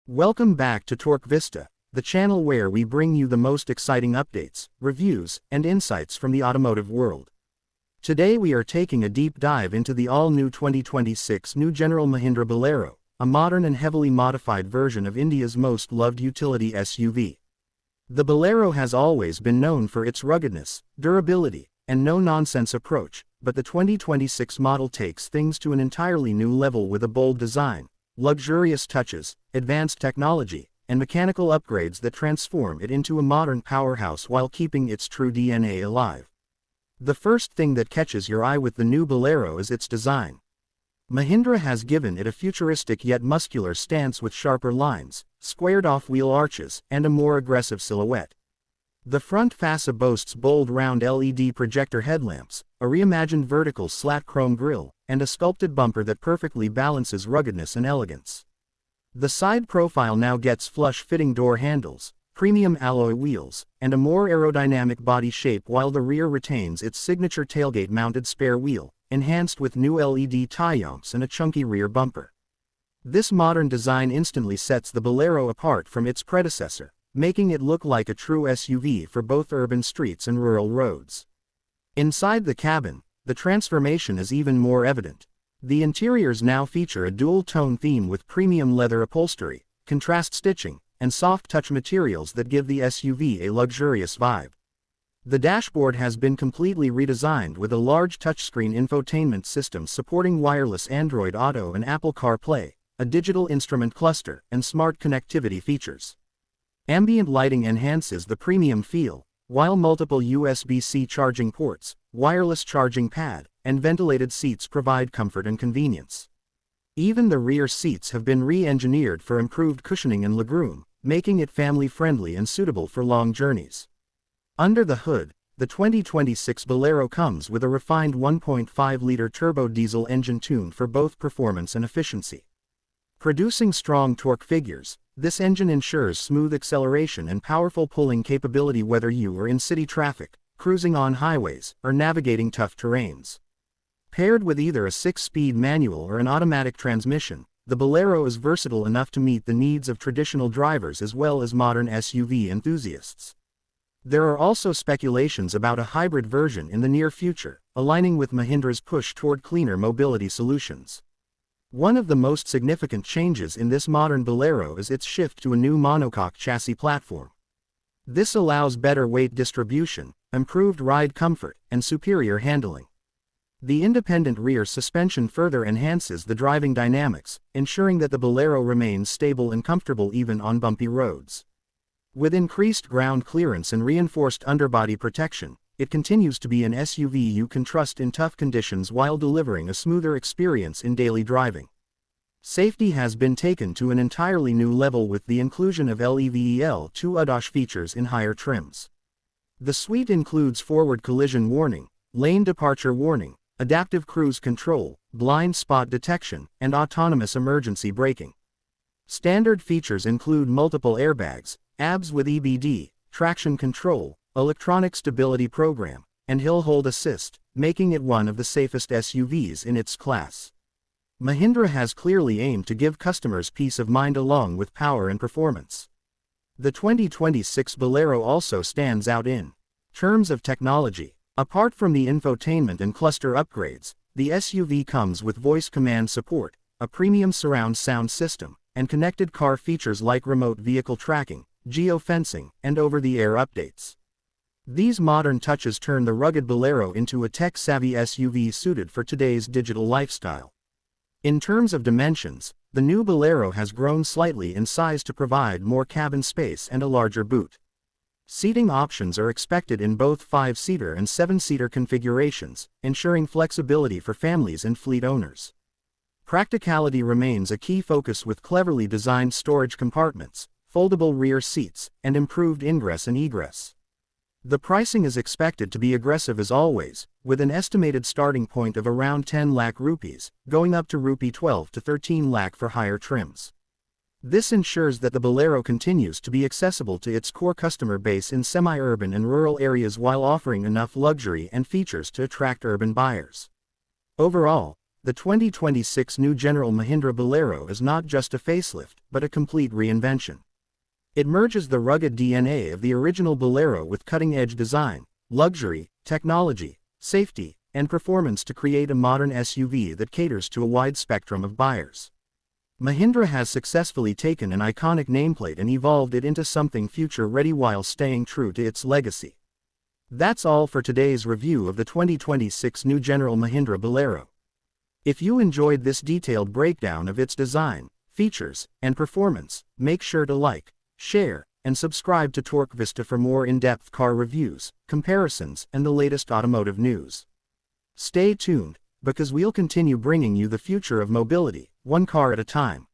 Welcome back to Torque Vista, the channel where we bring you the most exciting updates, reviews, and insights from the automotive world. Today we are taking a deep dive into the all-new 2026 New-Gen Mahindra Bolero, a modern and heavily modified version of India's most loved utility SUV. The Bolero has always been known for its ruggedness, durability, and no-nonsense approach, but the 2026 model takes things to an entirely new level with a bold design, luxurious touches, advanced technology, and mechanical upgrades that transform it into a modern powerhouse while keeping its true DNA alive. The first thing that catches your eye with the new Bolero is its design. Mahindra has given it a futuristic yet muscular stance with sharper lines, squared-off wheel arches, and a more aggressive silhouette. The front fascia boasts bold round LED projector headlamps, a reimagined vertical slat chrome grille, and a sculpted bumper that perfectly balances ruggedness and elegance. The side profile now gets flush-fitting door handles, premium alloy wheels, and a more aerodynamic body shape, while the rear retains its signature tailgate-mounted spare wheel, enhanced with new LED taillamps and a chunky rear bumper. This modern design instantly sets the Bolero apart from its predecessor, making it look like a true SUV for both urban streets and rural roads. Inside the cabin, the transformation is even more evident. The interiors now feature a dual-tone theme with premium leather upholstery, contrast stitching, and soft-touch materials that give the SUV a luxurious vibe. The dashboard has been completely redesigned with a large touchscreen infotainment system supporting wireless Android Auto and Apple CarPlay, a digital instrument cluster, and smart connectivity features. Ambient lighting enhances the premium feel, while multiple USB-C charging ports, wireless charging pad, and ventilated seats provide comfort and convenience. Even the rear seats have been re-engineered for improved cushioning and legroom, making it family-friendly and suitable for long journeys. Under the hood, the 2026 Bolero comes with a refined 1.5-liter turbo diesel engine tuned for both performance and efficiency. Producing strong torque figures, this engine ensures smooth acceleration and powerful pulling capability whether you are in city traffic, cruising on highways, or navigating tough terrains. Paired with either a 6-speed manual or an automatic transmission, the Bolero is versatile enough to meet the needs of traditional drivers as well as modern SUV enthusiasts. There are also speculations about a hybrid version in the near future, aligning with Mahindra's push toward cleaner mobility solutions. One of the most significant changes in this modern Bolero is its shift to a new monocoque chassis platform. This allows better weight distribution, improved ride comfort, and superior handling. The independent rear suspension further enhances the driving dynamics, ensuring that the Bolero remains stable and comfortable even on bumpy roads. With increased ground clearance and reinforced underbody protection, it continues to be an SUV you can trust in tough conditions while delivering a smoother experience in daily driving. Safety has been taken to an entirely new level with the inclusion of LEVEL2 ADAS features in higher trims. The suite includes forward collision warning, lane departure warning, adaptive cruise control, blind spot detection, and autonomous emergency braking. Standard features include multiple airbags, ABS with EBD, traction control, electronic stability program, and hill hold assist, making it one of the safest SUVs in its class. Mahindra has clearly aimed to give customers peace of mind along with power and performance. The 2026 Bolero also stands out in terms of technology. Apart from the infotainment and cluster upgrades, the SUV comes with voice command support, a premium surround sound system, and connected car features like remote vehicle tracking, geofencing, and over-the-air updates. These modern touches turn the rugged Bolero into a tech-savvy SUV suited for today's digital lifestyle. In terms of dimensions, the new Bolero has grown slightly in size to provide more cabin space and a larger boot. Seating options are expected in both 5-seater and 7-seater configurations, ensuring flexibility for families and fleet owners. Practicality remains a key focus with cleverly designed storage compartments, foldable rear seats, and improved ingress and egress. The pricing is expected to be aggressive as always, with an estimated starting point of around 10 lakh rupees, going up to Rupee 12 to 13 lakh for higher trims. This ensures that the Bolero continues to be accessible to its core customer base in semi-urban and rural areas while offering enough luxury and features to attract urban buyers. Overall, The 2026 New-Gen Mahindra Bolero is not just a facelift, but a complete reinvention. It merges the rugged DNA of the original Bolero with cutting-edge design, luxury, technology, safety, and performance to create a modern SUV that caters to a wide spectrum of buyers. Mahindra has successfully taken an iconic nameplate and evolved it into something future-ready while staying true to its legacy. That's all for today's review of the 2026 New-Gen Mahindra Bolero. If you enjoyed this detailed breakdown of its design, features, and performance, make sure to like, share, and subscribe to Torque Vista for more in-depth car reviews, comparisons, and the latest automotive news. Stay tuned, because we'll continue bringing you the future of mobility, one car at a time.